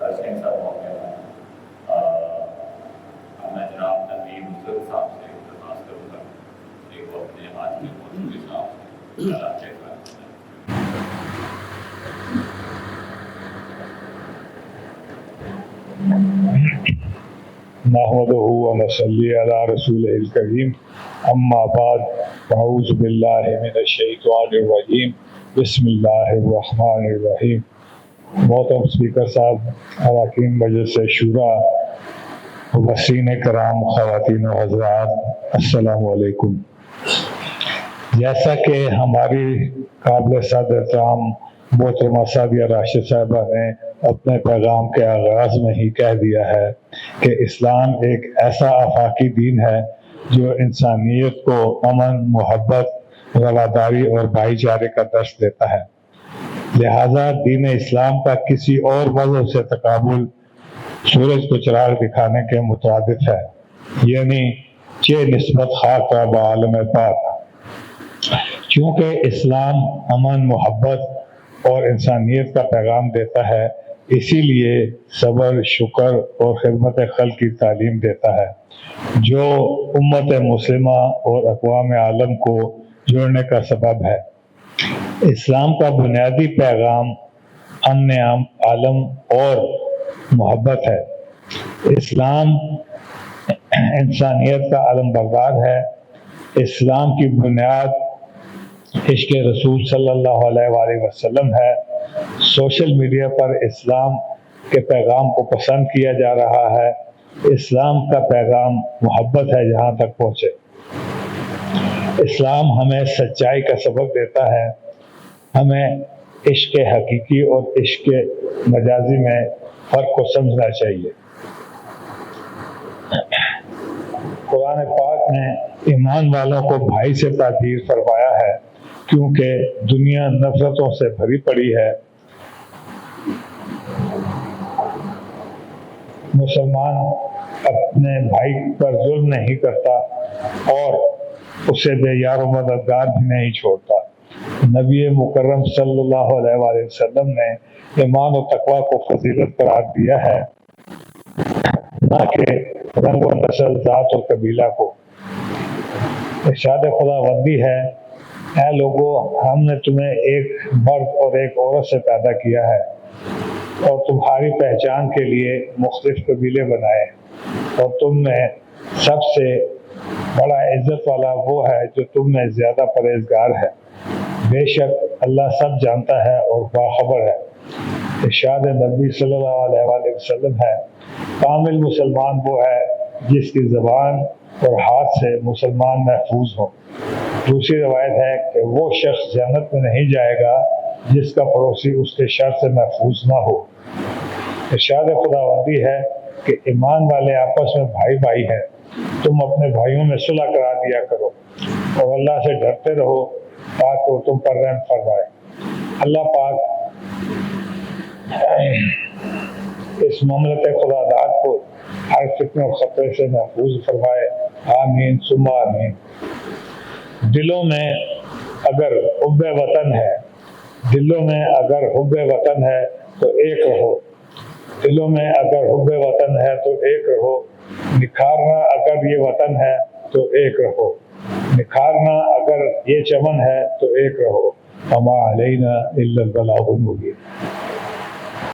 Searching سا موقع ہے. اب میں جناب نبی بزرگ صاحب سے درخواست کروں گا کہ وہ اپنے آج کے موضوع کے ساتھ نحمدہ و نصلی علی رسولہ الکریم. اما بعد اعوذ باللہ من الشیطان الرجیم. بسم اللہ الرحمن الرحیم. محترم اسپیکر صاحب، اراکین مجلس شورا، وسیم کرام، خواتین و حضرات، السلام علیکم. جیسا کہ ہماری قابل صدر احترام محترمہ سعدیہ راشد صاحبہ نے اپنے پیغام کے آغاز میں ہی کہہ دیا ہے کہ اسلام ایک ایسا آفاقی دین ہے جو انسانیت کو امن، محبت، رواداری اور بھائی چارے کا درس دیتا ہے. لہذا دین اسلام کا کسی اور مذہب سے تقابل سورج کو چراغ دکھانے کے مترادف ہے، یعنی چہ نسبت خاک را با عالم پاک. چونکہ اسلام امن، محبت اور انسانیت کا پیغام دیتا ہے، اسی لیے صبر، شکر اور خدمت خلق کی تعلیم دیتا ہے، جو امت مسلمہ اور اقوام عالم کو جوڑنے کا سبب ہے. اسلام کا بنیادی پیغام امن عالم اور محبت ہے. اسلام انسانیت کا علم بردار ہے. اسلام کی بنیاد عشق رسول صلی اللہ علیہ وآلہ وسلم ہے. سوشل میڈیا پر اسلام کے پیغام کو پسند کیا جا رہا ہے. اسلام کا پیغام محبت ہے جہاں تک پہنچے. اسلام ہمیں سچائی کا سبق دیتا ہے. ہمیں عشق حقیقی اور عشق مجازی میں فرق کو سمجھنا چاہیے. قرآن پاک نے ایمان والوں کو بھائی سے تعبیر فرمایا ہے، کیونکہ دنیا نفرتوں سے بھری پڑی ہے. مسلمان اپنے بھائی پر ظلم نہیں کرتا اور اسے بے یار و مددگار بھی نہیں چھوڑتا. نبی مکرم صلی اللہ علیہ وآلہ وسلم نے ایمان و تقوی کو فضیلت قرار دیا ہے، نہ کہ رنگ و نسل، ذات اور قبیلہ کو. ارشاد خداوندی ہے، اے لوگو، ہم نے تمہیں ایک مرد اور ایک عورت سے پیدا کیا ہے اور تمہاری پہچان کے لیے مختلف قبیلے بنائے، اور تم میں سب سے بڑا عزت والا وہ ہے جو تم میں زیادہ پرہیزگار ہے. بے شک اللہ سب جانتا ہے اور باخبر ہے. ارشاد نبی صلی اللہ علیہ وآلہ وسلم ہے، کامل مسلمان وہ ہے جس کی زبان اور ہاتھ سے مسلمان محفوظ ہوں. دوسری روایت ہے کہ وہ شخص جنت میں نہیں جائے گا جس کا پڑوسی اس کے شر سے محفوظ نہ ہو. ارشاد خداوندی ہے کہ ایمان والے آپس میں بھائی بھائی ہیں. تم اپنے بھائیوں میں صلح کرا دیا کرو اور اللہ سے ڈرتے رہو تاکہ وہ تم پر رحم فرمائے. اللہ پاک اس مملکت خداداد کو ہر فتنہ اور خطرے سے محفوظ فرمائے. آمین ثم آمین. دلوں میں اگر حب وطن ہے، دلوں میں اگر حب وطن ہے تو ایک رہو. دلوں میں اگر حب وطن ہے تو ایک رہو. نکھارنا اگر یہ وطن ہے تو ایک رہو. نکھارنا اگر یہ چمن ہے تو ایک رہو. وما علینا الا البلاغ المبین.